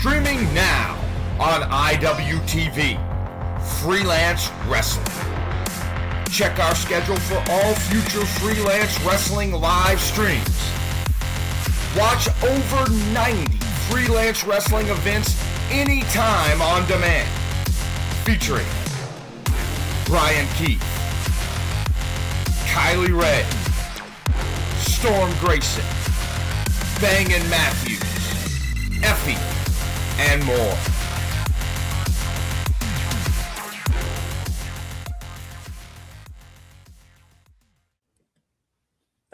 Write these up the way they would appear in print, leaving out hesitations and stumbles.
Streaming now on IWTV, Freelance Wrestling. Check our schedule for all future Freelance Wrestling live streams. Watch over 90 Freelance Wrestling events anytime on demand. Featuring Brian Keith, Kylie Ray, Storm Grayson, Bang & Matthews, Effie, and more.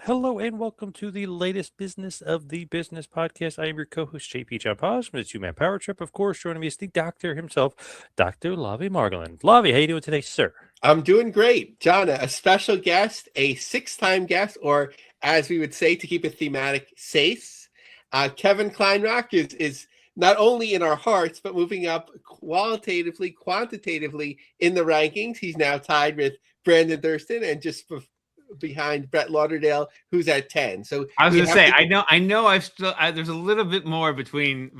Hello and welcome to the latest Business of the Business podcast. I am your co-host, JP John Paz from the Two-Man Power Trip. Of course, joining me is the doctor himself, Dr. Lavie Margolin. Lavie, how you doing today, sir? I'm doing great. John, a special guest, a six-time guest, or as we would say to keep it thematic, SACE. Kevin Kleinrock is not only in our hearts, but moving up qualitatively, quantitatively in the rankings. He's now tied with Brandon Thurston and just behind Brett Lauderdale, who's at 10. So I was going to say, I know I've still, there's a little bit more between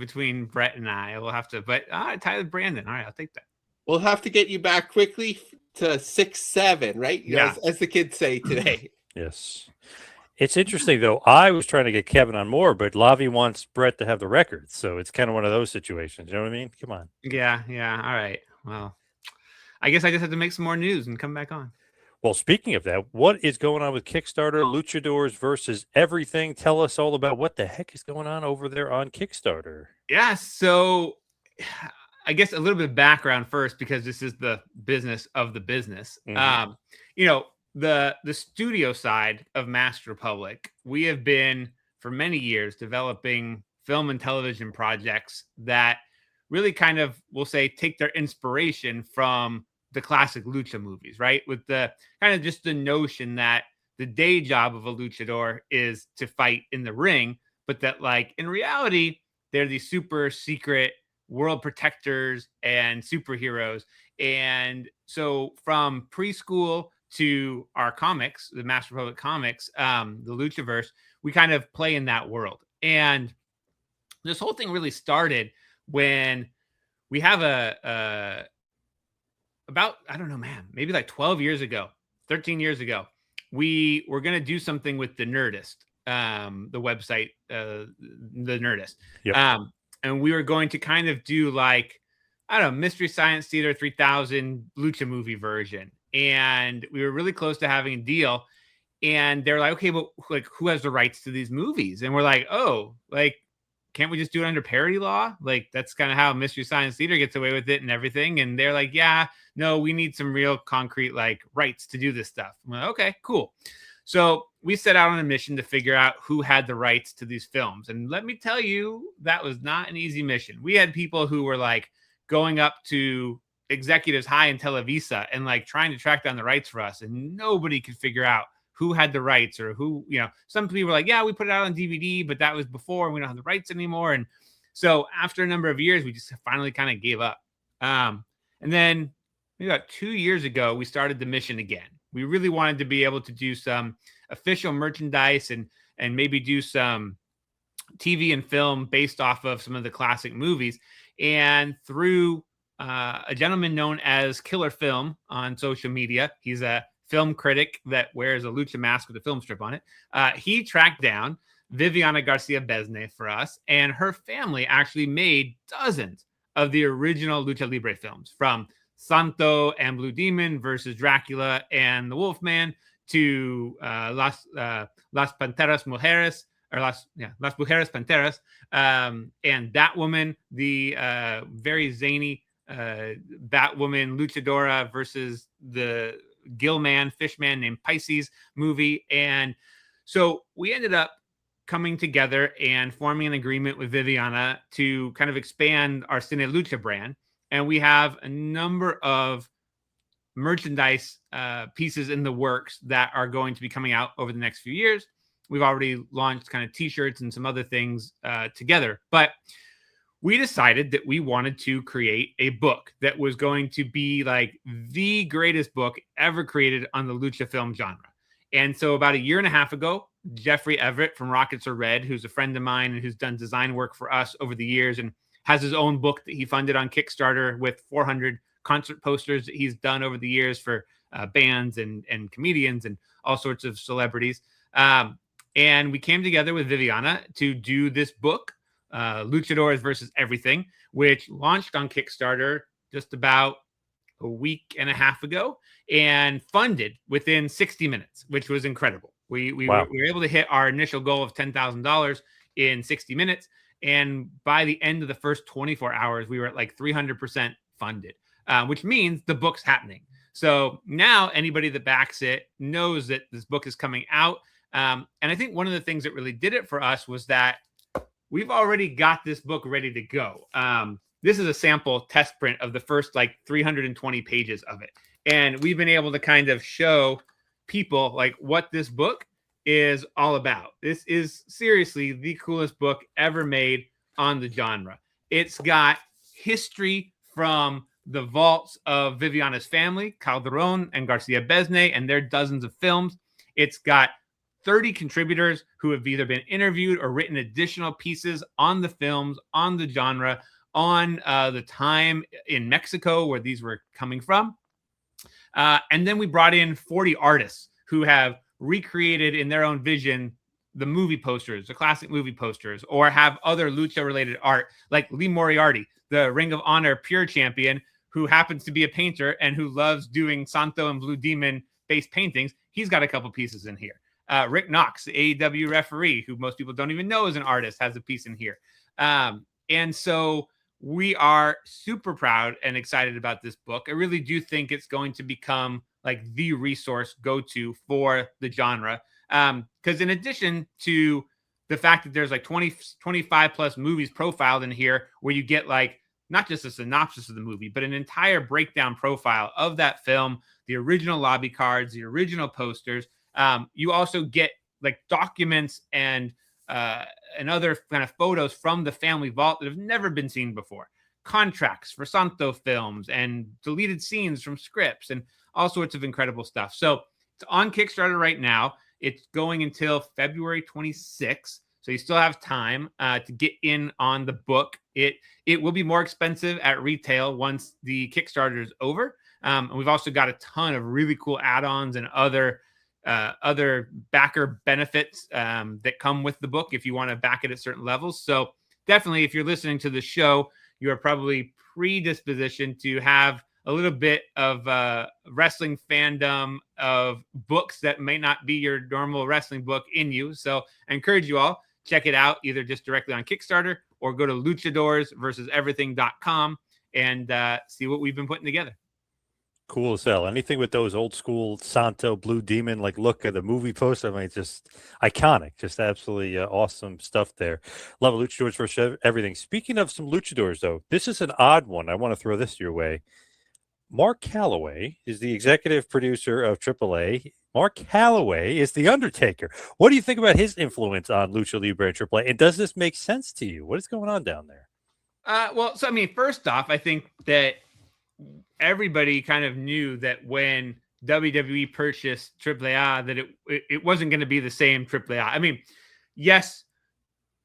Brett and I will have to, but tied with Brandon. All right, I'll take that. We'll have to get you back quickly to 6-7, right? Yeah. As the kids say today. Yes. It's interesting, though. I was trying to get Kevin on more, but Lavie wants Brett to have the record. So it's kind of one of those situations. You know what I mean? Come on. Yeah. All right. Well, I guess I just have to make some more news and come back on. Well, speaking of that, what is going on with Kickstarter, Luchadores versus everything? Tell us all about what the heck is going on over there on Kickstarter. Yeah. So I guess a little bit of background first, because this is the business of the business. Mm-hmm. The studio side of Masked Republic, we have been for many years developing film and television projects that really kind of, we'll say, take their inspiration from the classic lucha movies, right? With the kind of just the notion that the day job of a luchador is to fight in the ring, but that like in reality, they're these super secret world protectors and superheroes. And so from preschool to our comics, the Masked Republic comics, the Luchaverse, we kind of play in that world. And this whole thing really started when we have maybe like 12 years ago, 13 years ago, we were going to do something with the Nerdist, the website, the Nerdist. Yep. And we were going to kind of do like, I don't know, Mystery Science Theater 3000 lucha movie version. And we were really close to having a deal. And they're like, okay, but like, who has the rights to these movies? And we're like, oh, like, can't we just do it under parody law? Like, that's kind of how Mystery Science Theater gets away with it and everything. And they're like, yeah, no, we need some real concrete, like, rights to do this stuff. I'm like, okay, cool. So we set out on a mission to figure out who had the rights to these films. And let me tell you, that was not an easy mission. We had people who were like going up to executives high in Televisa and like trying to track down the rights for us. And nobody could figure out who had the rights or who, some people were like, yeah, we put it out on DVD, but that was before and we don't have the rights anymore. And so after a number of years, we just finally kind of gave up. And then maybe about 2 years ago, we started the mission again. We really wanted to be able to do some official merchandise and maybe do some TV and film based off of some of the classic movies. And through a gentleman known as Killer Film on social media, he's a film critic that wears a lucha mask with a film strip on it. He tracked down Viviana Garcia Besne for us, and her family actually made dozens of the original Lucha Libre films, from Santo and Blue Demon versus Dracula and the Wolfman to Las Panteras Mujeres, or Las Mujeres Panteras, and That Woman, the very zany Batwoman luchadora versus the Gillman Fishman named Pisces movie. And so we ended up coming together and forming an agreement with Viviana to kind of expand our Cine Lucha brand. And we have a number of merchandise pieces in the works that are going to be coming out over the next few years. We've already launched kind of t-shirts and some other things together, but we decided that we wanted to create a book that was going to be like the greatest book ever created on the lucha film genre. And so about a year and a half ago, Jeffrey Everett from Rockets Are Red, who's a friend of mine and who's done design work for us over the years and has his own book that he funded on Kickstarter with 400 concert posters that he's done over the years for bands and comedians and all sorts of celebrities. And we came together with Viviana to do this book, Luchadores versus Everything, which launched on Kickstarter just about a week and a half ago and funded within 60 minutes, which was incredible. We were able to hit our initial goal of $10,000 in 60 minutes. And by the end of the first 24 hours, we were at like 300% funded, which means the book's happening. So now anybody that backs it knows that this book is coming out. And I think one of the things that really did it for us was that we've already got this book ready to go. This is a sample test print of the first like 320 pages of it. And we've been able to kind of show people like what this book is all about. This is seriously the coolest book ever made on the genre. It's got history from the vaults of Viviana's family, Calderon and Garcia Besne, and their dozens of films. It's got 30 contributors who have either been interviewed or written additional pieces on the films, on the genre, on the time in Mexico where these were coming from. And then we brought in 40 artists who have recreated in their own vision the movie posters, the classic movie posters, or have other lucha-related art, like Lee Moriarty, the Ring of Honor pure champion, who happens to be a painter and who loves doing Santo and Blue Demon-based paintings. He's got a couple pieces in here. Rick Knox, the AEW referee, who most people don't even know is an artist, has a piece in here. And so we are super proud and excited about this book. I really do think it's going to become like the resource go-to for the genre. Because in addition to the fact that there's like 25 plus movies profiled in here where you get like not just a synopsis of the movie, but an entire breakdown profile of that film, the original lobby cards, the original posters. You also get like documents and other kind of photos from the family vault that have never been seen before. Contracts for Santo films and deleted scenes from scripts and all sorts of incredible stuff. So it's on Kickstarter right now. It's going until February 26th. So you still have time to get in on the book. It will be more expensive at retail once the Kickstarter is over. And we've also got a ton of really cool add-ons and other backer benefits that come with the book if you want to back it at certain levels. So definitely, if you're listening to the show, you are probably predispositioned to have a little bit of wrestling fandom of books that may not be your normal wrestling book in you. So I encourage you all, check it out either just directly on Kickstarter or go to luchadoresversuseverything.com and see what we've been putting together. Cool as hell. Anything with those old school Santo Blue Demon, like look at the movie poster. I mean, it's just iconic, just absolutely awesome stuff there. Love it. Luchadores versus Everything. Speaking of some luchadors, though, this is an odd one. I want to throw this your way. Mark Calloway is the executive producer of AAA. Mark Calloway is the Undertaker. What do you think about his influence on Lucha Libre and AAA? And does this make sense to you? What is going on down there? Well, so I mean, first off, I think that everybody kind of knew that when WWE purchased AAA, that it wasn't going to be the same AAA. I mean, yes,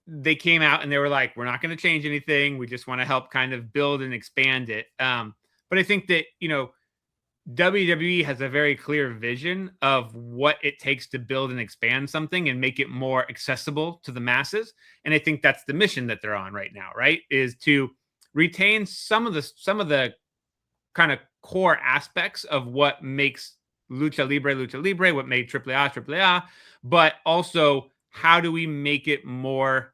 they came out and they were like, we're not going to change anything. We just want to help kind of build and expand it. But I think that, WWE has a very clear vision of what it takes to build and expand something and make it more accessible to the masses. And I think that's the mission that they're on right now, right? Is to retain some of the kind of core aspects of what makes Lucha Libre, what made AAA, but also how do we make it more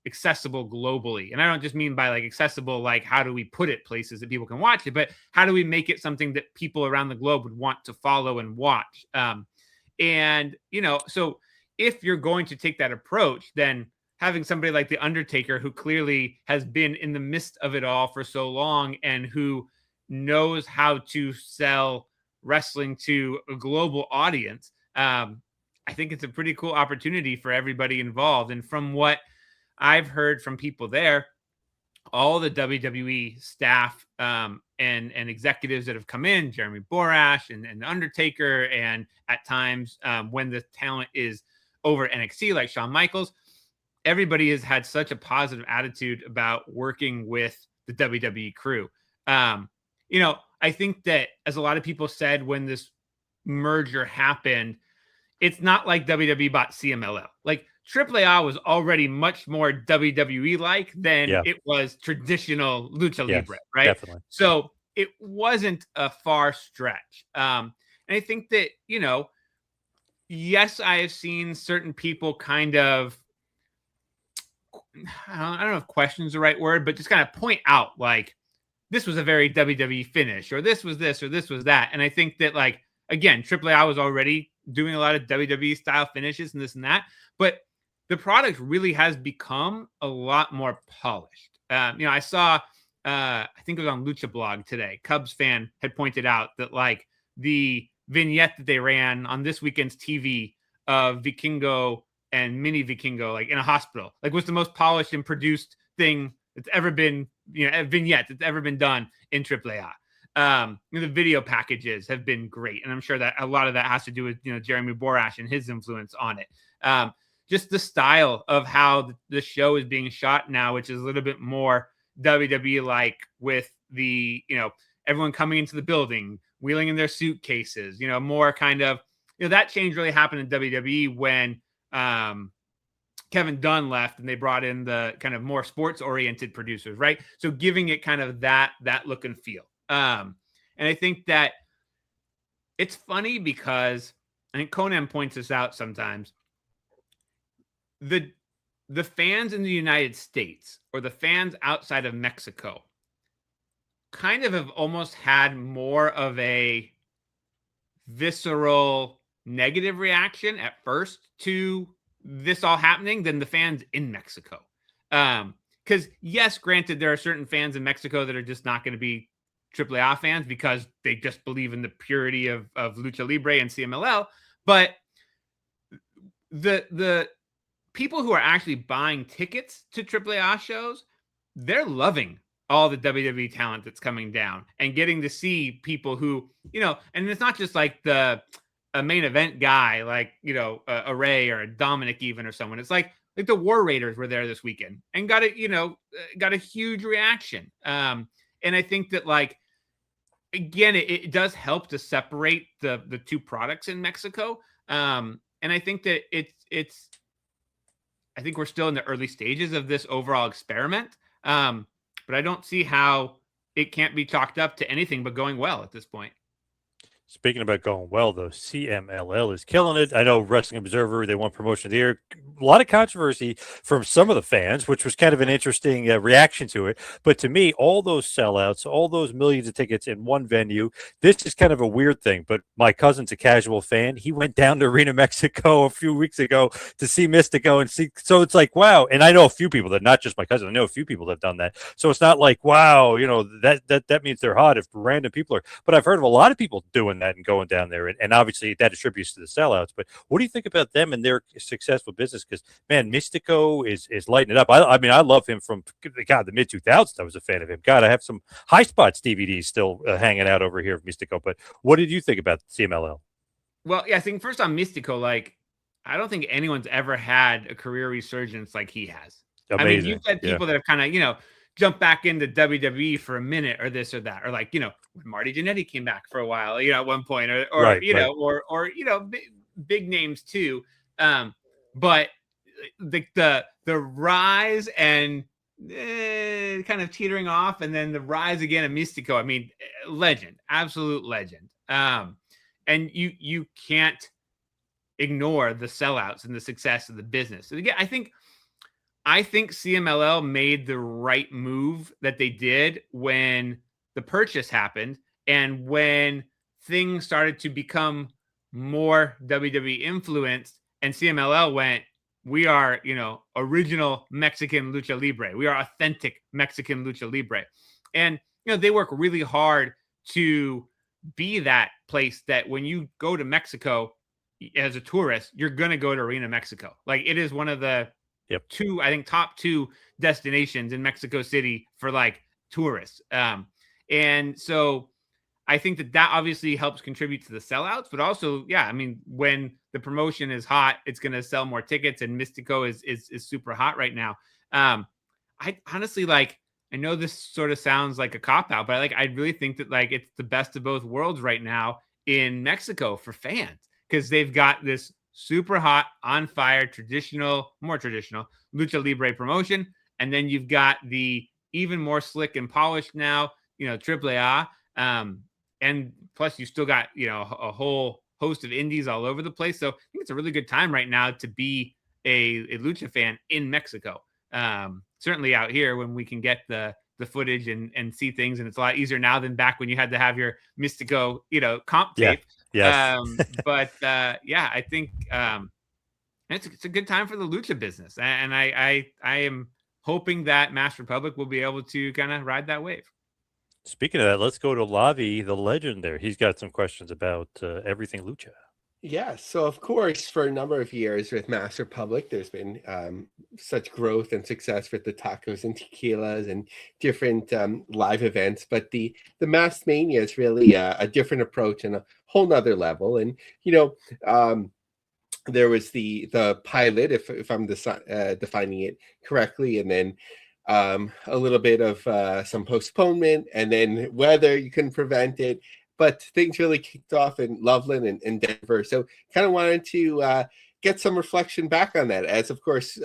accessible globally? And I don't just mean by like accessible, like how do we put it places that people can watch it, but how do we make it something that people around the globe would want to follow and watch? And, so if you're going to take that approach, then having somebody like The Undertaker, who clearly has been in the midst of it all for so long and who knows how to sell wrestling to a global audience, I think it's a pretty cool opportunity for everybody involved. And from what I've heard from people there, all the WWE staff and executives that have come in, Jeremy Borash and The Undertaker, and at times when the talent is over NXT, like Shawn Michaels, everybody has had such a positive attitude about working with the WWE crew. I think that, as a lot of people said when this merger happened, it's not like WWE bought CMLL. Like AAA was already much more WWE like than Yeah. it was traditional Lucha Yes, Libre, right? definitely. So it wasn't a far stretch. And I think that, yes, I have seen certain people kind of, I don't know if question is the right word, but just kind of point out like, this was a very WWE finish, or this was this, or this was that. And I think that, like, again, AAA was already doing a lot of WWE style finishes and this and that, but the product really has become a lot more polished. I saw, I think it was on Lucha Blog today, Cubs fan had pointed out that, like, the vignette that they ran on this weekend's TV of Vikingo and Mini Vikingo, like in a hospital, like, was the most polished and produced thing that's ever been, a vignette that's ever been done in AAA. The video packages have been great, and I'm sure that a lot of that has to do with Jeremy Borash and his influence on it. Just the style of how the show is being shot now, which is a little bit more WWE like, with the everyone coming into the building, wheeling in their suitcases. More kind of that change really happened in WWE when Kevin Dunn left and they brought in the kind of more sports oriented producers, right? So giving it kind of that look and feel. And I think that it's funny because I think Conan points this out sometimes. The fans in the United States, or the fans outside of Mexico, kind of have almost had more of a visceral negative reaction at first to this all happening than the fans in Mexico. Because yes, granted, there are certain fans in Mexico that are just not going to be AAA fans because they just believe in the purity of Lucha Libre and CMLL. But the people who are actually buying tickets to AAA shows, they're loving all the WWE talent that's coming down and getting to see people who, and it's not just like a main event guy, like, a Ray or a Dominic even, or someone. It's like the War Raiders were there this weekend and got a huge reaction. And I think that, like, again, it does help to separate the two products in Mexico. And I think that I think we're still in the early stages of this overall experiment. But I don't see how it can't be chalked up to anything but going well at this point. Speaking about going well, though, CMLL is killing it. I know Wrestling Observer, they won Promotion of the Year. A lot of controversy from some of the fans, which was kind of an interesting reaction to it. But to me, all those sellouts, all those millions of tickets in one venue, this is kind of a weird thing. But my cousin's a casual fan. He went down to Arena Mexico a few weeks ago to see Mystico and see. So it's like, wow. And I know a few people that, not just my cousin, I know a few people that have done that. So it's not like, wow, that means they're hot if random people are. But I've heard of a lot of people doing that and going down there, and obviously that attributes to the sellouts. But what do you think about them and their successful business? Because, man, Mystico is lighting it up. I mean, I love him from the mid 2000s. I was a fan of him. God, I have some High Spots DVDs still hanging out over here of Mystico. But what did you think about CMLL? Well, yeah, I think first on Mystico, like, I don't think anyone's ever had a career resurgence like he has. Amazing. I mean, you've had people that have kind of jump back into WWE for a minute or this or that, or like, when Marty Jannetty came back for a while, at one point, or right, or big names too. But the rise and kind of teetering off, and then the rise again of Mystico. I mean, legend, absolute legend. And you can't ignore the sellouts and the success of the business. And again, I think CMLL made the right move that they did when the purchase happened and when things started to become more WWE influenced, and CMLL went, we are, original Mexican Lucha Libre. We are authentic Mexican Lucha Libre. And, they work really hard to be that place that when you go to Mexico as a tourist, you're going to go to Arena Mexico. Like, it is one of the top two destinations in Mexico City for, like, tourists. And so I think that obviously helps contribute to the sellouts, but also, yeah, I mean, when the promotion is hot, it's going to sell more tickets, and Mystico is super hot right now. I honestly like. I know this sort of sounds like a cop out, but I really think that like it's the best of both worlds right now in Mexico for fans, because they've got this super hot, on fire, more traditional lucha libre promotion, and then you've got the even more slick and polished now, AAA, and plus you still got a whole host of indies all over the place. So I think it's a really good time right now to be a lucha fan in Mexico. Certainly out here when we can get the footage and see things, and it's a lot easier now than back when you had to have your Mystico, comp tape. Yes. Yeah, I think it's a good time for the lucha business, and I am hoping that Masked Republic will be able to kind of ride that wave. Speaking of that, let's go to Lavie, the legend there. He's got some questions about everything lucha. Yeah, so of course, for a number of years with Masked Republic, there's been such growth and success with the tacos and tequilas and different live events. But the MaskedMania is really a different approach and a whole nother level. And there was the pilot, if I'm defining it correctly, and then a little bit of some postponement, and then weather, you couldn't prevent it. But things really kicked off in Loveland and Denver. So kind of wanted to get some reflection back on that, as of course,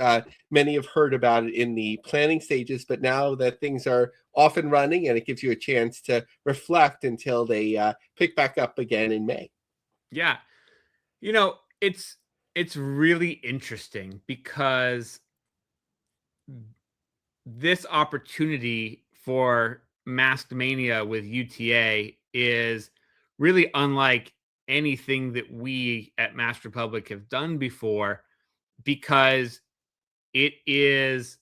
many have heard about it in the planning stages, but now that things are off and running, and it gives you a chance to reflect until they pick back up again in May. Yeah. It's really interesting because this opportunity for MaskedMania with UTA is really unlike anything that we at Masked Republic have done before, because it is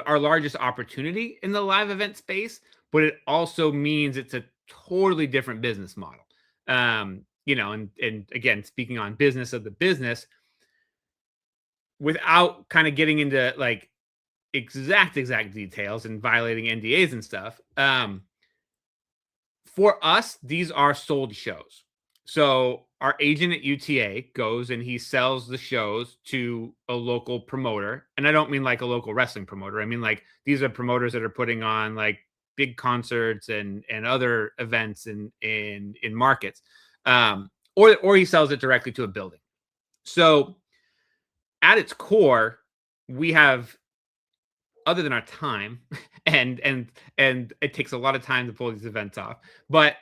our largest opportunity in the live event space, but it also means it's a totally different business model. And again, speaking on business of the business, without kind of getting into like exact details and violating NDAs and stuff, for us, these are sold shows. So our agent at UTA goes and he sells the shows to a local promoter. And I don't mean like a local wrestling promoter. I mean like these are promoters that are putting on like big concerts and other events in markets. Or he sells it directly to a building. So at its core, we have, other than our time, and it takes a lot of time to pull these events off, but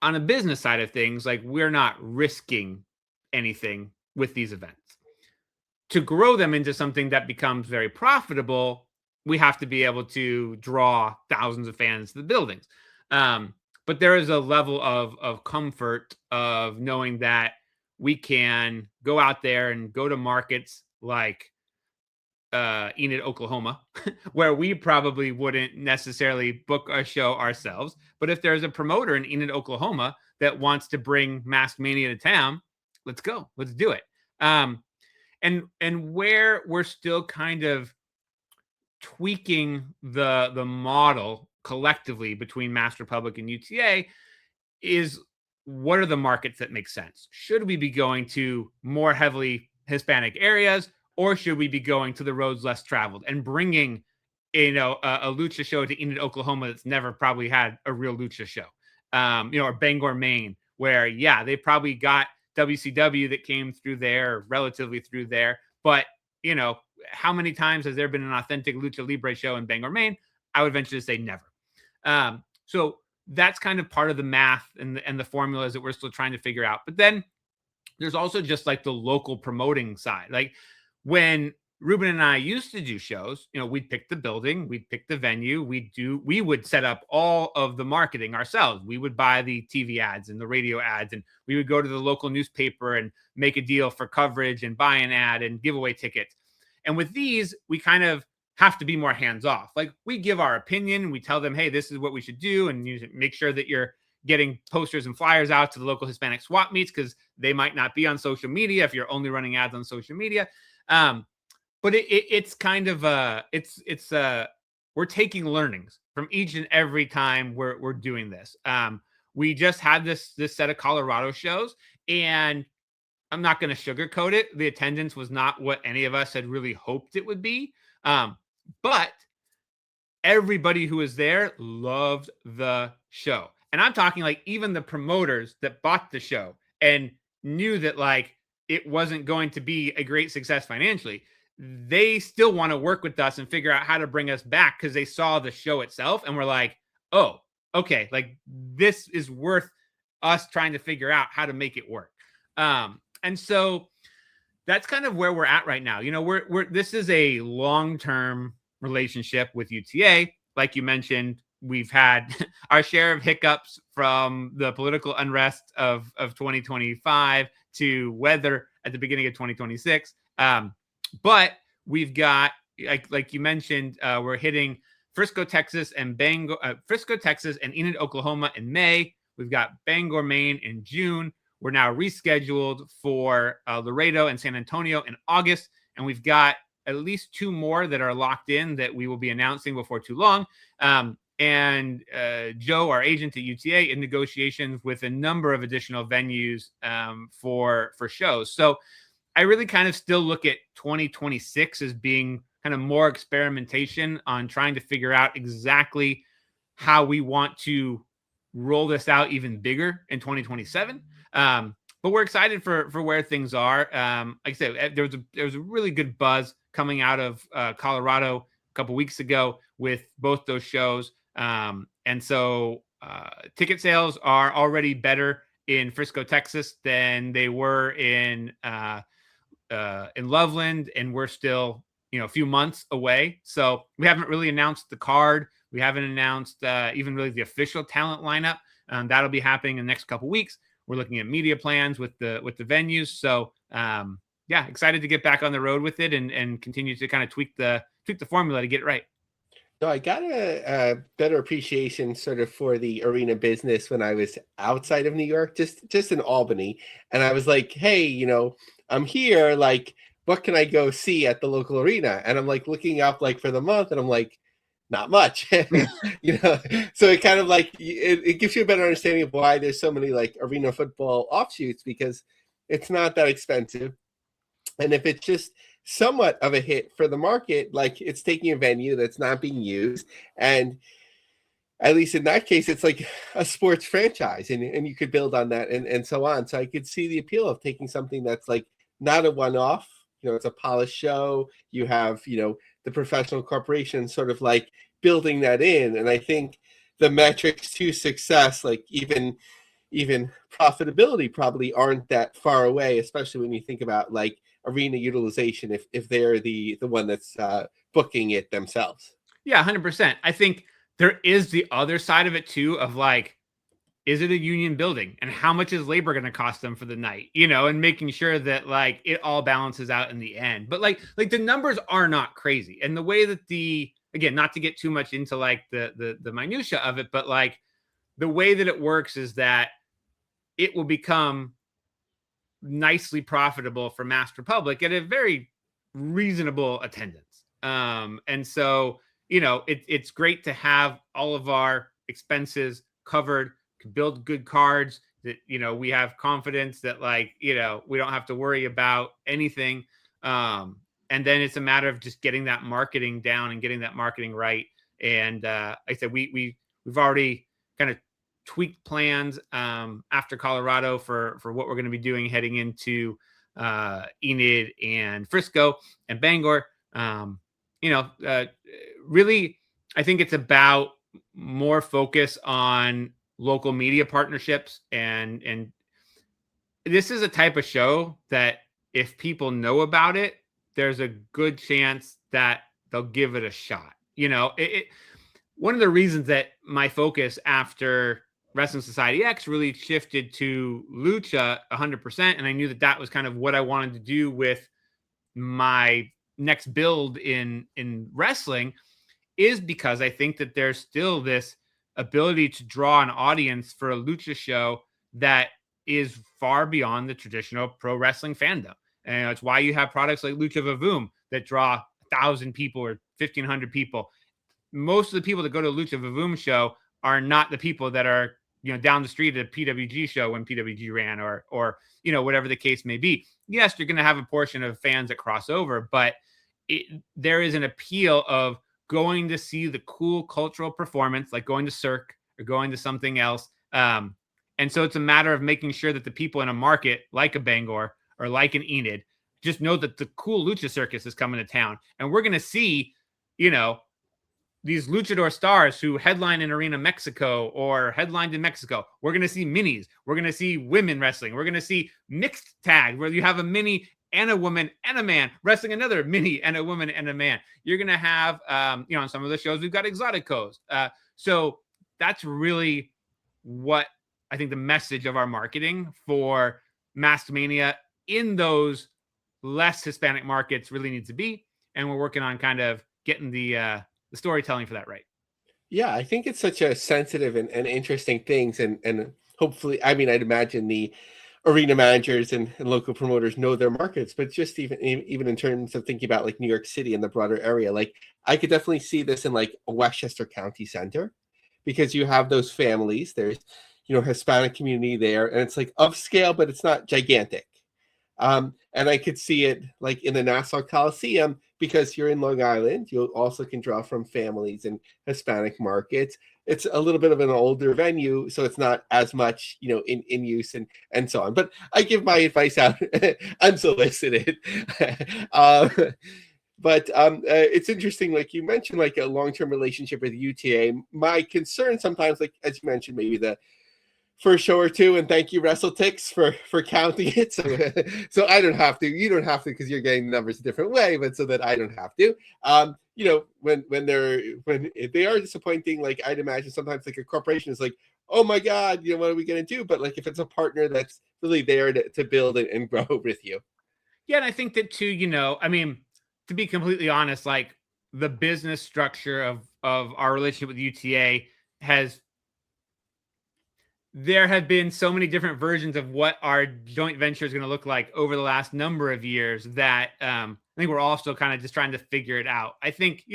on a business side of things, like we're not risking anything with these events. To grow them into something that becomes very profitable, we have to be able to draw thousands of fans to the buildings. But there is a level of comfort of knowing that we can go out there and go to markets like Enid, Oklahoma, where we probably wouldn't necessarily book a show ourselves. But if there's a promoter in Enid, Oklahoma that wants to bring MaskedMania to town, let's go. Let's do it. And where we're still kind of tweaking the model collectively between Masked Republic and UTA is, what are the markets that make sense? Should we be going to more heavily Hispanic areas, or should we be going to the roads less traveled and bringing, a lucha show to Enid, Oklahoma that's never probably had a real lucha show, or Bangor, Maine, where, yeah, they probably got WCW that came through there, relatively through there. But, how many times has there been an authentic lucha libre show in Bangor, Maine? I would venture to say never. So that's kind of part of the math and the formulas that we're still trying to figure out. But then there's also just like the local promoting side. Like when Ruben and I used to do shows, we'd pick the building, we'd pick the venue, we would set up all of the marketing ourselves. We would buy the TV ads and the radio ads, and we would go to the local newspaper and make a deal for coverage and buy an ad and give away tickets. And with these, we kind of have to be more hands-off. Like we give our opinion, we tell them, hey, this is what we should do, and you make sure that you're getting posters and flyers out to the local Hispanic swap meets, because they might not be on social media if you're only running ads on social media. But it's kind of we're taking learnings from each and every time we're doing this. We just had this set of Colorado shows, and I'm not going to sugarcoat it. The attendance was not what any of us had really hoped it would be. But everybody who was there loved the show. And I'm talking like even the promoters that bought the show and knew that like it wasn't going to be a great success financially. They still want to work with us and figure out how to bring us back because they saw the show itself and were like, oh, okay, like this is worth us trying to figure out how to make it work. And so that's kind of where we're at right now. You know, this is a long-term relationship with UTA. Like you mentioned, we've had our share of hiccups from the political unrest of 2025 to weather at the beginning of 2026. But we've got, like you mentioned, we're hitting Frisco, Texas and Enid, Oklahoma in May. We've got Bangor, Maine in June. We're now rescheduled for Laredo and San Antonio in August. And we've got at least 2 more that are locked in that we will be announcing before too long. And Joe, our agent at UTA, in negotiations with a number of additional venues for shows. So I really kind of still look at 2026 as being kind of more experimentation on trying to figure out exactly how we want to roll this out even bigger in 2027. But we're excited for where things are. Like I said, there was a really good buzz coming out of Colorado a couple weeks ago with both those shows. And so ticket sales are already better in Frisco, Texas than they were in Loveland, and we're still, a few months away. So we haven't really announced the card. We haven't announced even really the official talent lineup. That'll be happening in the next couple weeks. We're looking at media plans with the venues. So yeah, excited to get back on the road with it and continue to kind of tweak the formula to get it right. No, I got a better appreciation sort of for the arena business when I was outside of New York, just in Albany. And I was like, hey, I'm here, like, what can I go see at the local arena? And I'm like looking up like for the month and I'm like, not much, So it kind of like, it gives you a better understanding of why there's so many like arena football offshoots, because it's not that expensive. And if it's just somewhat of a hit for the market, like it's taking a venue that's not being used, and at least in that case, it's like a sports franchise, and you could build on that and so on. So I could see the appeal of taking something that's like not a one-off, it's a polished show. You have, the professional corporation sort of like building that in. And I think the metrics to success, like even profitability, probably aren't that far away, especially when you think about like arena utilization, if they're the one that's booking it themselves. Yeah, 100%. I think there is the other side of it too, of like, is it a union building, and how much is labor going to cost them for the night, and making sure that like it all balances out in the end. But like the numbers are not crazy. And the way that again, not to get too much into like the minutia of it, but like the way that it works is that it will become nicely profitable for Masked Republic at a very reasonable attendance. And so, it's great to have all of our expenses covered, to build good cards that, we have confidence that like, we don't have to worry about anything. And then it's a matter of just getting that marketing down and getting that marketing right. And like I said, we've already kind of tweaked plans after Colorado for what we're going to be doing heading into Enid and Frisco and Bangor. Really, I think it's about more focus on local media partnerships. And this is a type of show that if people know about it, there's a good chance that they'll give it a shot. One of the reasons that my focus after Wrestling Society X really shifted to Lucha 100%, and I knew that was kind of what I wanted to do with my next build in wrestling, is because I think that there's still this ability to draw an audience for a Lucha show that is far beyond the traditional pro wrestling fandom. And it's why you have products like Lucha Vavoom that draw 1,000 people or 1,500 people. Most of the people that go to a Lucha Vavoom show are not the people that are down the street at a PWG show when PWG ran, or whatever the case may be. Yes, you're going to have a portion of fans that cross over, but there is an appeal of going to see the cool cultural performance, like going to Cirque or going to something else. And so it's a matter of making sure that the people in a market like a Bangor or like an Enid just know that the cool Lucha Circus is coming to town. And we're going to see, these luchador stars who headline in Arena Mexico or headlined in Mexico. We're going to see minis. We're going to see women wrestling. We're going to see mixed tag where you have a mini and a woman and a man wrestling another mini and a woman and a man. You're going to have, on some of the shows, we've got exoticos. So that's really what I think the message of our marketing for MaskedMania in those less Hispanic markets really needs to be. And we're working on kind of getting the storytelling for that right. Yeah, I think it's such a sensitive and interesting things. And hopefully, I mean, I'd imagine the arena managers and local promoters know their markets, but just even in terms of thinking about like New York City and the broader area, like I could definitely see this in like a Westchester County Center, because you have those families. There's, Hispanic community there, and it's like upscale, but it's not gigantic. And I could see it like in the Nassau Coliseum, because you're in Long Island. You also can draw from families and Hispanic markets. It's a little bit of an older venue, so it's not as much, in use and so on. But I give my advice out unsolicited. But it's interesting, like you mentioned, like a long-term relationship with UTA. My concern sometimes, like as you mentioned, maybe the first show or two, and thank you WrestleTix for counting it, so I don't have to. You don't have to, because you're getting the numbers a different way, but so that I don't have to. When they are disappointing, like I'd imagine sometimes like a corporation is like, oh my God, what are we gonna do? But like if it's a partner that's really there to build and grow with you. Yeah, and I think that too, I mean, to be completely honest, like the business structure of our relationship with UTA there have been so many different versions of what our joint venture is going to look like over the last number of years that I think we're all still kind of just trying to figure it out. I think,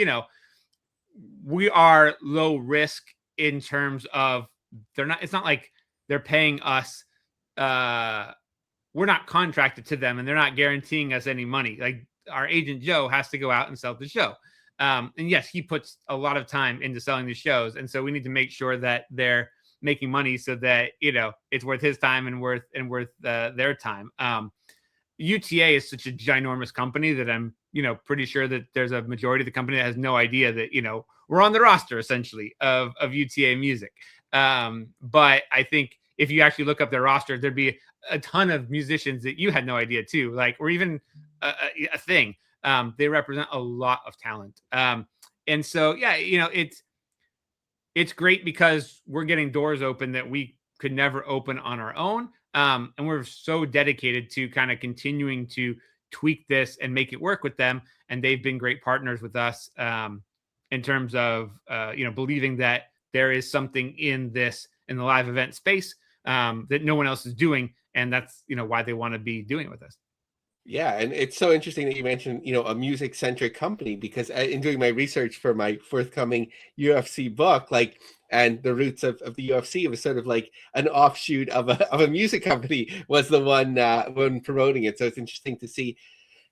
we are low risk in terms of it's not like they're paying us. We're not contracted to them, and they're not guaranteeing us any money. Like our agent Joe has to go out and sell the show. And yes, he puts a lot of time into selling the shows. And so we need to make sure that they're making money so that, it's worth his time and worth their time. UTA is such a ginormous company that I'm, pretty sure that there's a majority of the company that has no idea that, we're on the roster essentially of UTA music. But I think if you actually look up their roster, there'd be a ton of musicians that you had no idea too, or even a thing. They represent a lot of talent. And so, yeah, it's great because we're getting doors open that we could never open on our own. And we're so dedicated to kind of continuing to tweak this and make it work with them. And they've been great partners with us in terms of, believing that there is something in the live event space that no one else is doing. And that's, why they want to be doing it with us. Yeah, and it's so interesting that you mentioned, a music-centric company, because in doing my research for my forthcoming UFC book, and the roots of the UFC, it was sort of like an offshoot of a music company was the one promoting it. So it's interesting to see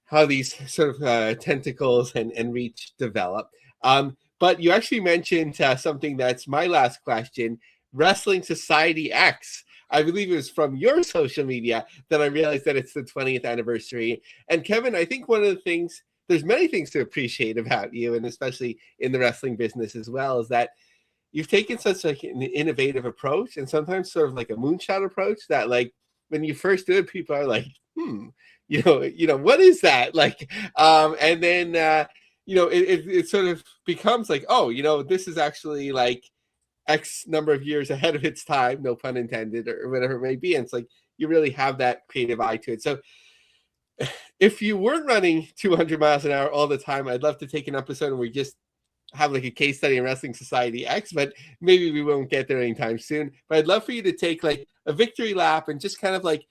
how these sort of tentacles and reach develop. But you actually mentioned something that's my last question, Wrestling Society X. I believe it was from your social media that I realized that it's the 20th anniversary. And Kevin, I think one of the things, there's many things to appreciate about you, and especially in the wrestling business as well, is that you've taken such like an innovative approach, and sometimes sort of like a moonshot approach that, like, when you first do it, people are like, what is that? And then, it sort of becomes like, oh, this is actually like X number of years ahead of its time, no pun intended, or whatever it may be. And it's like, you really have that creative eye to it. So if you weren't running 200 miles an hour all the time, I'd love to take an episode and we just have like a case study in Wrestling Society X, but maybe we won't get there anytime soon. But I'd love for you to take like a victory lap and just kind of like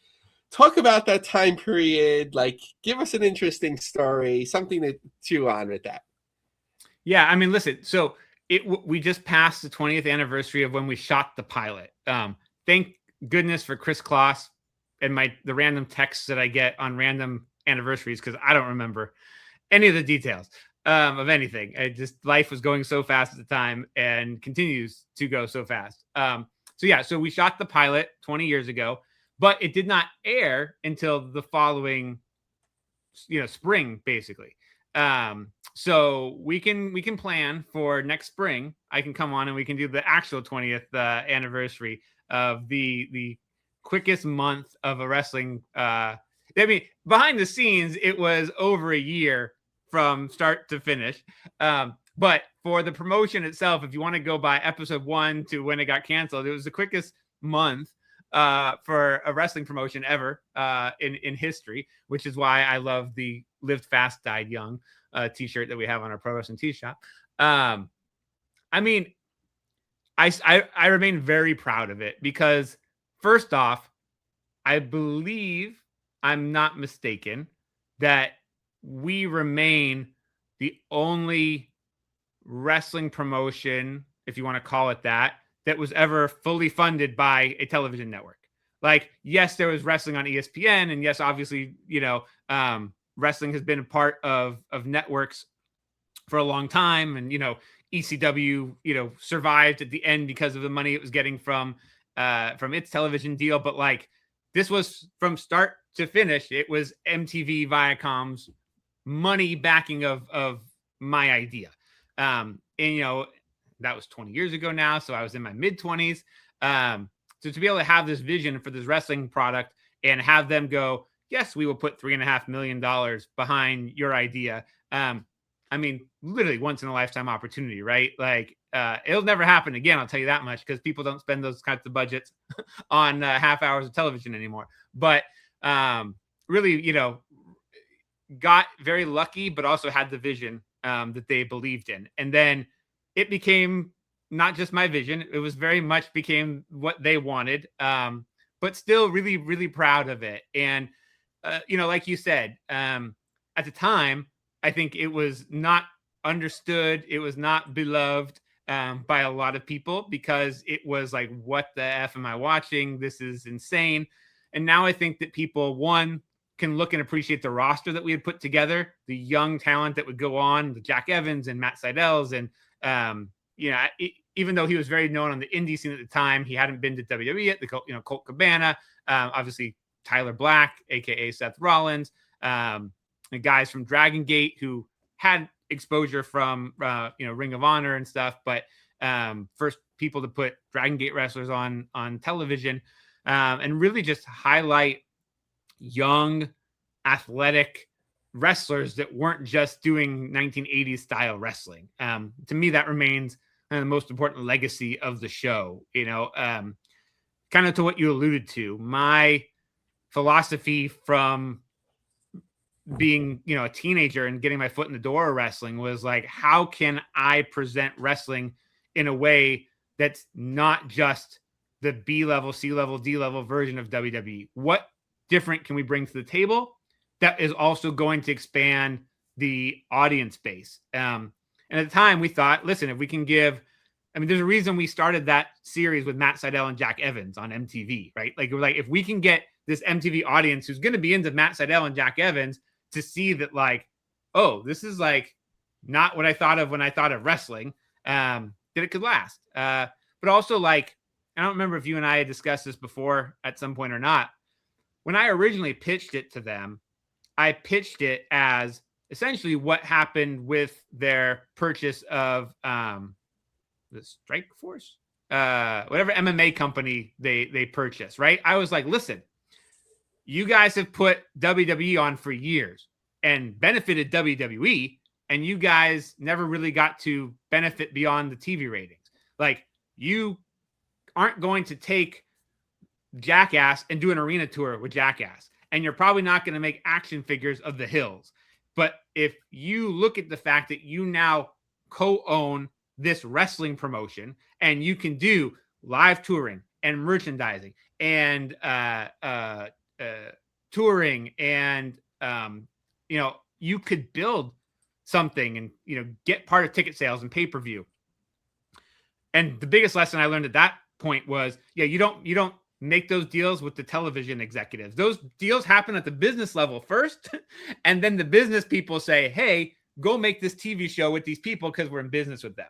talk about that time period, like give us an interesting story, something to chew on with that. Yeah, I mean, listen, so we just passed the 20th anniversary of when we shot the pilot. Thank goodness for Chris Kloss and the random texts that I get on random anniversaries, because I don't remember any of the details of anything. Life was going so fast at the time and continues to go so fast. So we shot the pilot 20 years ago, but it did not air until the following, spring, basically. So we can plan for next spring. I can come on and we can do the actual 20th anniversary of the quickest month of a wrestling. Behind the scenes, it was over a year from start to finish. But for the promotion itself, if you want to go by episode 1 to when it got canceled, it was the quickest month for a wrestling promotion ever in history, which is why I love the "Lived Fast, Died Young" t-shirt that we have on our Pro Wrestling Tee Shop. I remain very proud of it because, first off, I believe, I'm not mistaken, that we remain the only wrestling promotion, if you want to call it that was ever fully funded by a television network. Like, yes, there was wrestling on ESPN, and yes, obviously, wrestling has been a part of networks for a long time, and ECW, survived at the end because of the money it was getting from its television deal. But like, this was from start to finish, it was MTV, Viacom's money backing of my idea. And that was 20 years ago now, so I was in my mid-20s. So to be able to have this vision for this wrestling product and have them go, yes, we will put $3.5 million behind your idea. Literally once in a lifetime opportunity, right? Like, it'll never happen again. I'll tell you that much, because people don't spend those kinds of budgets on half hours of television anymore. But really, got very lucky, but also had the vision that they believed in. And then it became not just my vision. It was very much became what they wanted, but still really, really proud of it. And, like you said, at the time, I think it was not understood. It was not beloved by a lot of people, because it was like, what the F am I watching? This is insane. And now I think that people, one, can look and appreciate the roster that we had put together, the young talent that would go on, the Jack Evans and Matt Seidels. And, even though he was very known on the indie scene at the time, he hadn't been to WWE yet. Colt Cabana, obviously Tyler Black, aka Seth Rollins, and guys from Dragon Gate who had exposure from Ring of Honor and stuff, but first people to put Dragon Gate wrestlers on television, and really just highlight young, athletic wrestlers that weren't just doing 1980s style wrestling. To me, that remains the most important legacy of the show. Kind of to what you alluded to, my philosophy from being, a teenager and getting my foot in the door of wrestling was like, how can I present wrestling in a way that's not just the B level, C level, D level version of WWE? What different can we bring to the table that is also going to expand the audience base? And at the time we thought, listen, if we can there's a reason we started that series with Matt Seidel and Jack Evans on MTV, right? Like, we're like, if we can get this MTV audience who's going to be into Matt Seidel and Jack Evans to see that, like, oh, this is like not what I thought of when I thought of wrestling, that it could last. But also, like, I don't remember if you and I had discussed this before at some point or not. When I originally pitched it to them, I pitched it as essentially what happened with their purchase of the Strike Force, whatever MMA company they purchased, right? I was like, listen, you guys have put WWE on for years and benefited WWE, and you guys never really got to benefit beyond the TV ratings. Like, you aren't going to take Jackass and do an arena tour with Jackass, and you're probably not going to make action figures of the Hills. But if you look at the fact that you now co-own this wrestling promotion, and you can do live touring and merchandising and touring, and you could build something and get part of ticket sales and pay-per-view And the biggest lesson I learned at that point was, you don't make those deals with the television executives. Those deals happen at the business level first. And then the business people say, hey, go make this TV show with these people because we're in business with them.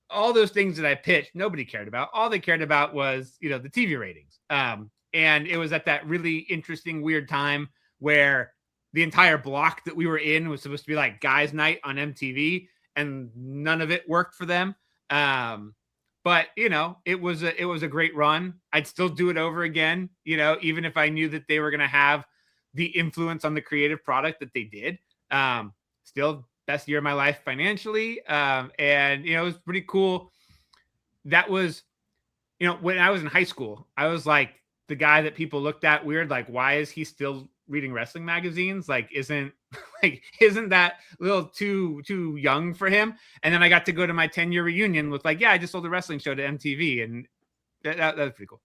All those things that I pitched, nobody cared about. All they cared about was, the TV ratings. And it was at that really interesting, weird time where the entire block that we were in was supposed to be like guys' night on MTV, and none of it worked for them. But it was a great run. I'd still do it over again, even if I knew that they were going to have the influence on the creative product that they did. Still best year of my life financially. And it was pretty cool. That was, when I was in high school, I was like the guy that people looked at weird, like, why is he still reading wrestling magazines? Like, isn't that a little too young for him? And then I got to go to my 10-year reunion with I just sold a wrestling show to MTV, and that was pretty cool.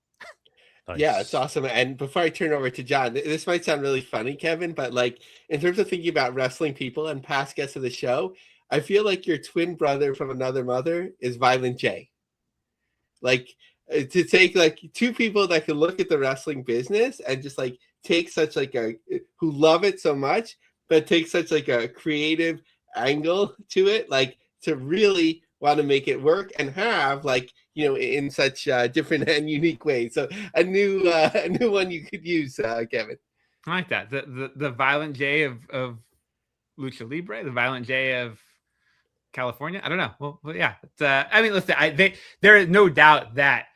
Nice. Yeah, it's awesome. And before I turn over to John, this might sound really funny, Kevin, but in terms of thinking about wrestling people and past guests of the show, I feel like your twin brother from another mother is Violent J. To take two people that can look at the wrestling business and just take such who love it so much, but take such a creative angle to it, to really want to make it work and have in such different and unique ways. So a new one you could use, Kevin. I like that. The Violent J of Lucha Libre, the Violent J of California. I don't know. Well yeah. Listen, there is no doubt that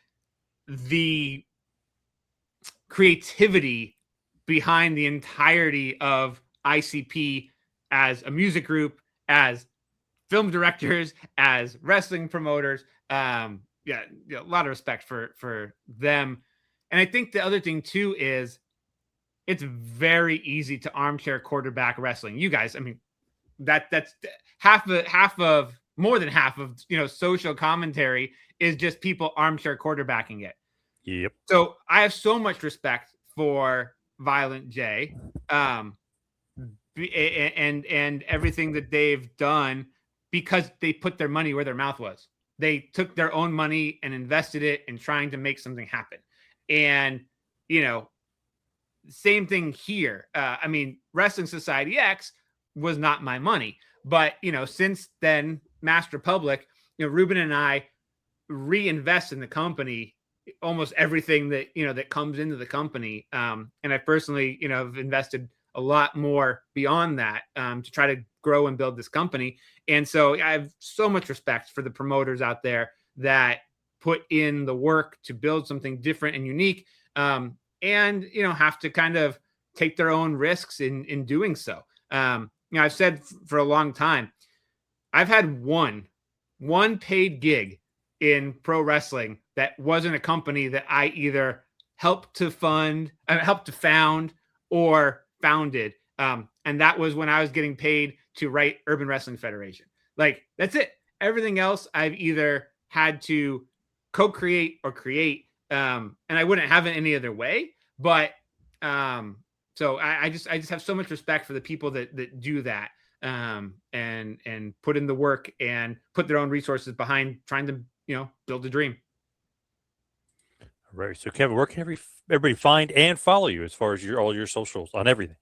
the creativity behind the entirety of ICP as a music group, as film directors, as wrestling promoters, a lot of respect for them. And I think the other thing too is it's very easy to armchair quarterback wrestling. You guys, that's more than half of social commentary is just people armchair quarterbacking it. Yep. So I have so much respect for Violent J, and everything that they've done, because they put their money where their mouth was. They took their own money and invested it in trying to make something happen. And same thing here. Wrestling Society X was not my money, but since then, Masked Republic, Ruben and I reinvest in the company almost everything that that comes into the company, and I personally have invested a lot more beyond that to try to grow and build this company. And so I have so much respect for the promoters out there that put in the work to build something different and unique, and have to kind of take their own risks in doing so. I've said for a long time, I've had one paid gig in pro wrestling that wasn't a company that I either helped to found or founded. And that was when I was getting paid to write Urban Wrestling Federation. That's it. Everything else I've either had to co-create or create. And I wouldn't have it any other way. But so I just have so much respect for the people that do that, and put in the work and put their own resources behind trying to build a dream. All right. So Kevin, where can everybody find and follow you as far as all your socials on everything?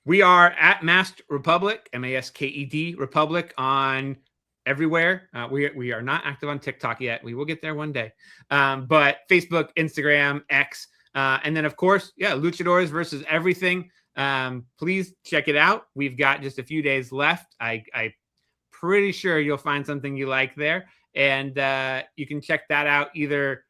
We are at Masked Republic, MASKED Republic, on everywhere. We are not active on TikTok yet. We will get there one day. But Facebook, Instagram, X, and then of course, Luchadores versus everything. Please check it out. We've got just a few days left. I'm pretty sure you'll find something you like there. And you can check that out either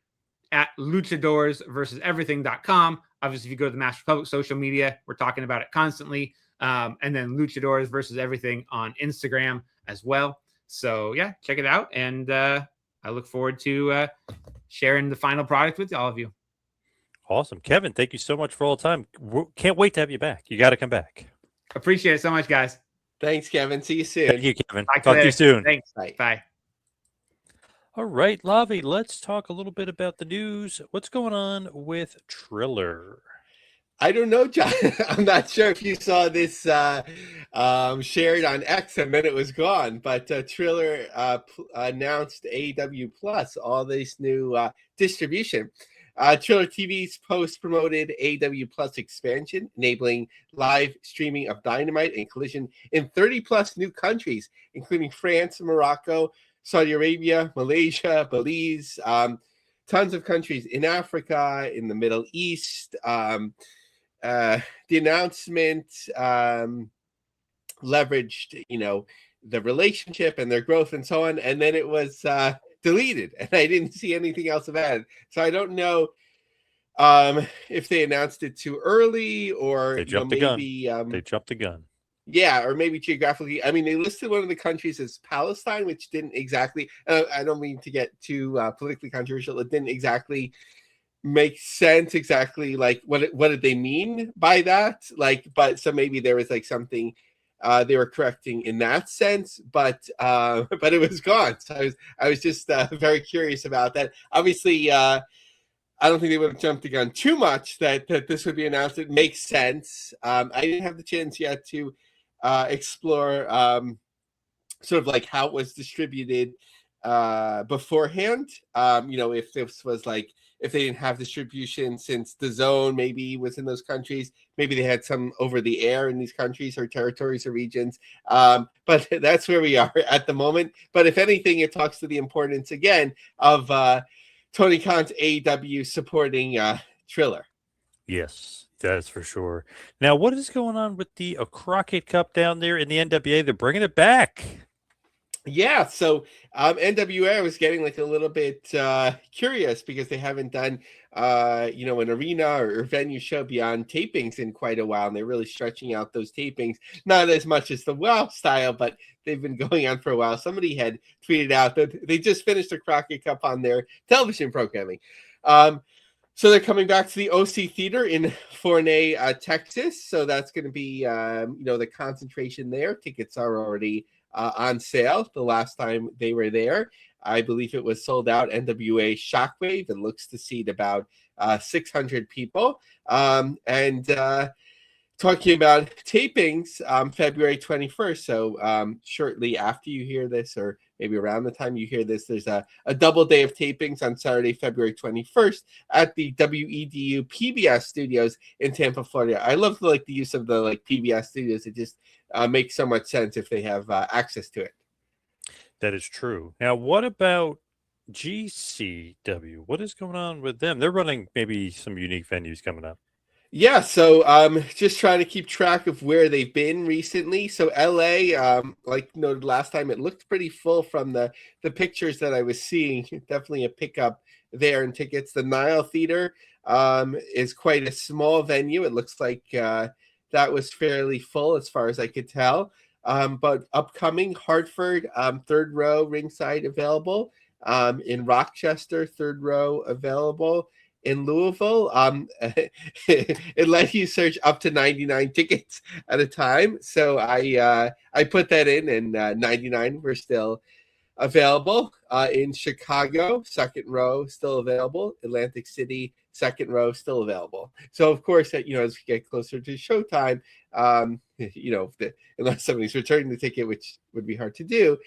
at luchadoresversuseverything.com. Obviously, if you go to the Masked Republic social media, we're talking about it constantly. And then Luchadores versus everything on Instagram as well. So check it out. And I look forward to sharing the final product with all of you. Awesome. Kevin, thank you so much for all the time. Can't wait to have you back. You got to come back. Appreciate it so much, guys. Thanks, Kevin. See you soon. Thank you, Kevin. Talk to you soon. Thanks. Bye. Bye. All right, Lavie, let's talk a little bit about the news. What's going on with Triller? I don't know, John. I'm not sure if you saw this shared on X and then it was gone. But Triller announced AEW Plus, all this new distribution. Triller TV's post promoted AEW Plus expansion, enabling live streaming of Dynamite and Collision in 30 plus new countries, including France, Morocco, Saudi Arabia, Malaysia, Belize, tons of countries in Africa, in the Middle East. The announcement leveraged, the relationship and their growth and so on, and then it was deleted, and I didn't see anything else about it. So I don't know if they announced it too early or They jumped the gun. They jumped the gun. Yeah, or maybe geographically. I mean, they listed one of the countries as Palestine, which didn't exactly. I don't mean to get too politically controversial. It didn't exactly make sense exactly like what did they mean by that, like, but so maybe there was like something they were correcting in that sense, but it was gone. So I was just very curious about that. Obviously I don't think they would have jumped the gun too much that this would be announced. It makes sense. I didn't have the chance yet to explore sort of like how it was distributed beforehand. If this was like, if they didn't have distribution since the zone maybe was in those countries, maybe they had some over the air in these countries or territories or regions. But that's where we are at the moment. But if anything, it talks to the importance again of Tony Khan's AEW supporting Triller. Yes, that's for sure. Now, what is going on with the Crockett Cup down there in the NWA? They're bringing it back. Yeah, so NWA was getting like a little bit curious because they haven't done an arena or venue show beyond tapings in quite a while, and they're really stretching out those tapings, not as much as the WoW style, but they've been going on for a while. Somebody had tweeted out that they just finished the Crockett Cup on their television programming. So they're coming back to the OC Theater in Forney, Texas. So that's going to be, the concentration there. Tickets are already on sale. The last time they were there, I believe it was sold out. NWA Shockwave, and looks to seat about 600 people. Talking about tapings, February 21st. So shortly after you hear this, or maybe around the time you hear this, there's a double day of tapings on Saturday, February 21st at the WEDU PBS studios in Tampa, Florida. I love the use of the PBS studios. It just makes so much sense if they have access to it. That is true. Now, what about GCW? What is going on with them? They're running maybe some unique venues coming up. Yeah, so just trying to keep track of where they've been recently. So LA, like noted last time, it looked pretty full from the pictures that I was seeing. Definitely a pickup there in tickets. The Nile Theater is quite a small venue. It looks like that was fairly full as far as I could tell. But upcoming, Hartford, third row ringside available. In Rochester, third row available. In Louisville, it let you search up to 99 tickets at a time. So I put that in, and 99 were still available. In Chicago, second row still available. Atlantic City, second row still available. So of course, as we get closer to showtime, unless somebody's returning the ticket, which would be hard to do,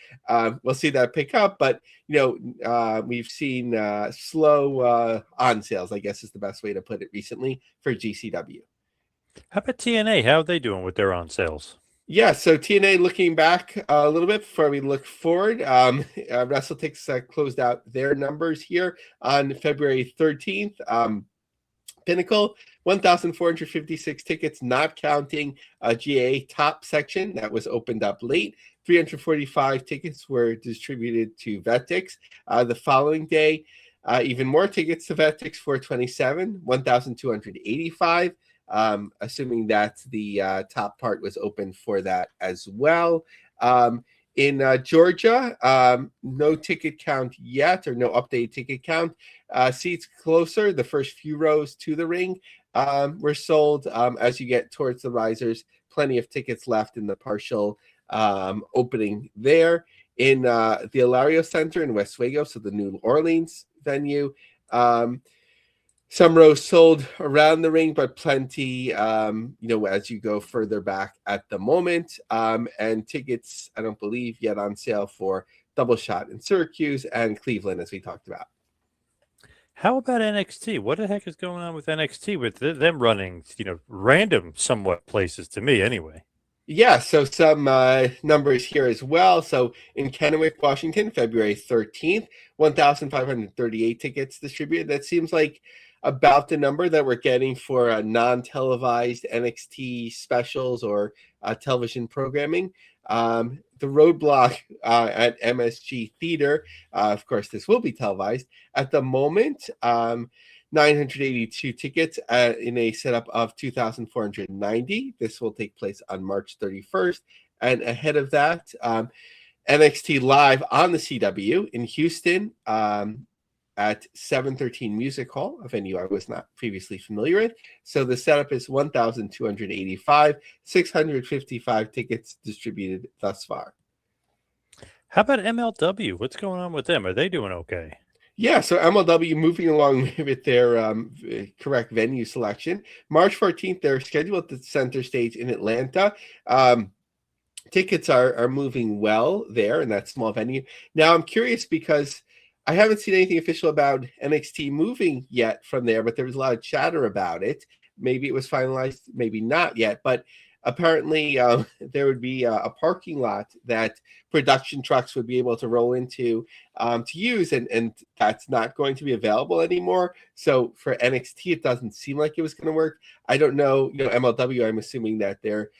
we'll see that pick up. But we've seen slow on sales, I guess is the best way to put it, recently for GCW. How about TNA? How are they doing with their on sales? Yeah, so TNA, looking back a little bit before we look forward, WrestleTix closed out their numbers here on February 13th. Pinnacle, 1,456 tickets, not counting a GA top section that was opened up late. 345 tickets were distributed to Vetix. The following day, even more tickets to Vetix, 427, 1,285. Assuming that the top part was open for that as well. In Georgia, no ticket count yet, or no updated ticket count. Seats closer, the first few rows to the ring were sold. As you get towards the risers, plenty of tickets left in the partial opening there. In the Ilario Center in West Wego, so the New Orleans venue, Some rows sold around the ring, but plenty, as you go further back at the moment. And tickets, I don't believe, yet on sale for Double Shot in Syracuse and Cleveland, as we talked about. How about NXT? What the heck is going on with NXT with them running, random somewhat places to me anyway? Yeah, so some numbers here as well. So in Kennewick, Washington, February 13th, 1,538 tickets distributed. That seems like about the number that we're getting for non-televised NXT specials or television programming. The Roadblock at MSG Theater, of course, this will be televised. At the moment, 982 tickets in a setup of 2,490. This will take place on March 31st. And ahead of that, NXT Live on the CW in Houston at 713 Music Hall, a venue I was not previously familiar with. So the setup is 1,285, 655 tickets distributed thus far. How about MLW? What's going on with them? Are they doing okay? Yeah, so MLW moving along with their correct venue selection. March 14th, they're scheduled at the center stage in Atlanta. Tickets are moving well there in that small venue. Now, I'm curious because I haven't seen anything official about NXT moving yet from there, but there was a lot of chatter about it. Maybe it was finalized, maybe not yet, but apparently there would be a parking lot that production trucks would be able to roll into to use, and that's not going to be available anymore. So for NXT, it doesn't seem like it was going to work. I don't know, MLW, I'm assuming that their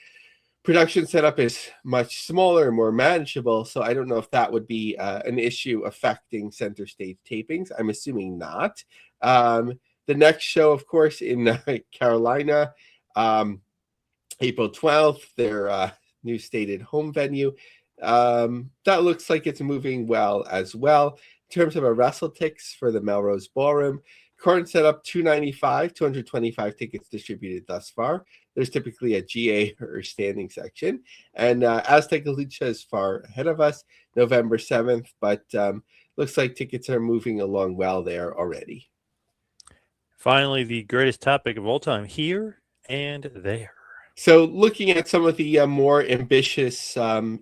production setup is much smaller and more manageable, so I don't know if that would be an issue affecting center stage tapings. I'm assuming not. The next show, of course, in Carolina, April 12th, their new stated home venue. That looks like it's moving well as well. In terms of a WrestleTix for the Melrose Ballroom, current setup 225 tickets distributed thus far. There's typically a GA or standing section. And Azteca Lucha is far ahead of us, November 7th, but looks like tickets are moving along well there already. Finally, the greatest topic of all time, here and there. So looking at some of the more ambitious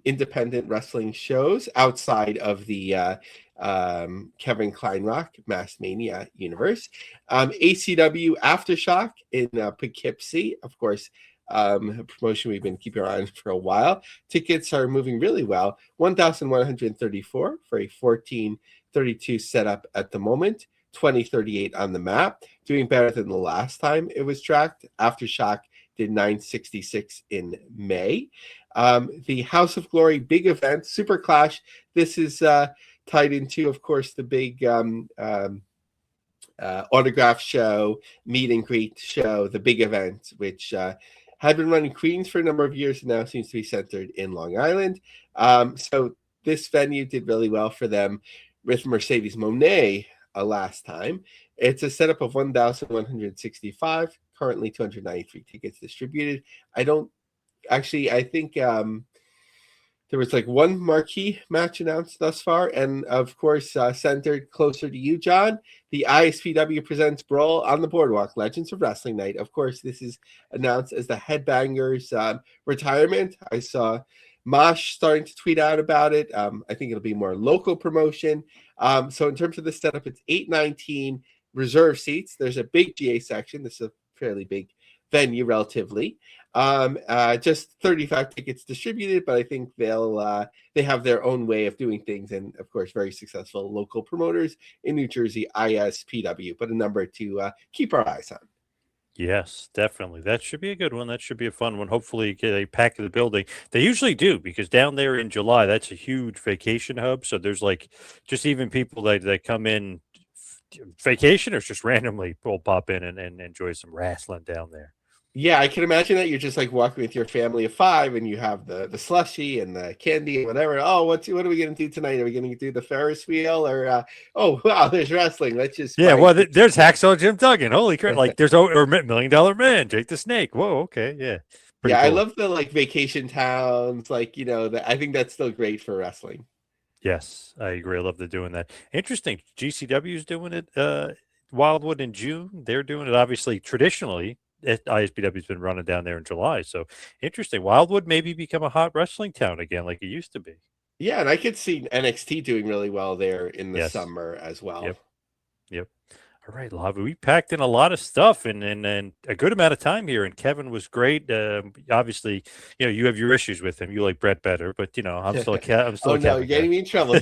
independent wreshling shows outside of the Kevin Kleinrock MaskedMania universe, ACW Aftershock in Poughkeepsie, of course, a promotion we've been keeping our eye on for a while. Tickets are moving really well, 1,134 for a 1432 setup at the moment, 2038 on the map, doing better than the last time it was tracked. Aftershock did 966 in May. The House of Glory big event, Super Clash. This is tied into, of course, the big autograph show, meet and greet show, the big event, which had been running Queens for a number of years and now seems to be centered in Long Island. So this venue did really well for them with Mercedes Moné last time. It's a setup of 1,165, currently 293 tickets distributed. I think there was like one marquee match announced thus far. And of course, centered closer to you, John, the ISPW presents Brawl on the Boardwalk, Legends of Wrestling Night. Of course, this is announced as the Headbangers retirement. I saw Mosh starting to tweet out about it. I think it'll be more local promotion. So in terms of the setup, it's 819 reserve seats. There's a big GA section. This is a fairly big venue relatively. Just 35 tickets distributed, but I think they have their own way of doing things, and of course very successful local promoters in New Jersey, ISPW, but a number to keep our eyes on. Yes, definitely. That should be a good one. That should be a fun one. Hopefully get a pack of the building. They usually do, because down there in July, that's a huge vacation hub. So there's like just even people that come in vacationers just randomly will pop in and enjoy some wrestling down there. Yeah, I can imagine that you're just like walking with your family of five and you have the slushy and the candy and whatever. Oh, what are we going to do tonight? Are we going to do the Ferris wheel or, oh, wow, there's wrestling. Let's just. Yeah, well, there's Hacksaw Jim Duggan. Holy crap. Like there's or $1 Million Man, Jake the Snake. Whoa, okay. Yeah. Pretty cool. I love the like vacation towns. Like, I think that's still great for wrestling. Yes, I agree. I love they're doing that. Interesting. GCW is doing it Wildwood in June. They're doing it obviously traditionally. ISPW's been running down there in July. So interesting. Wildwood maybe become a hot wrestling town again like it used to be. Yeah, and I could see NXT doing really well there in the Yes. summer as well. Yep. Yep. All right, Lavie, we packed in a lot of stuff and a good amount of time here. And Kevin was great. Obviously, you have your issues with him. You like Brett better, but I'm still I'm still Oh a no, Kevin you're getting guy. me in trouble.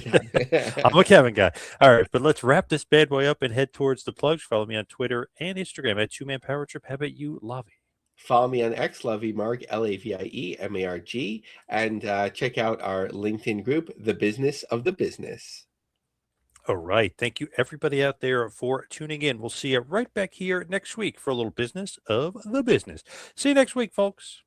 I'm a Kevin guy. All right, but let's wrap this bad boy up and head towards the plugs. Follow me on Twitter and Instagram at 2Man Power Trip. How about you, Lavie? Follow me on X, Lavie Marg, LAVIE, and check out our LinkedIn group, The Business of the Business. All right. Thank you, everybody out there, for tuning in. We'll see you right back here next week for a little business of the business. See you next week, folks.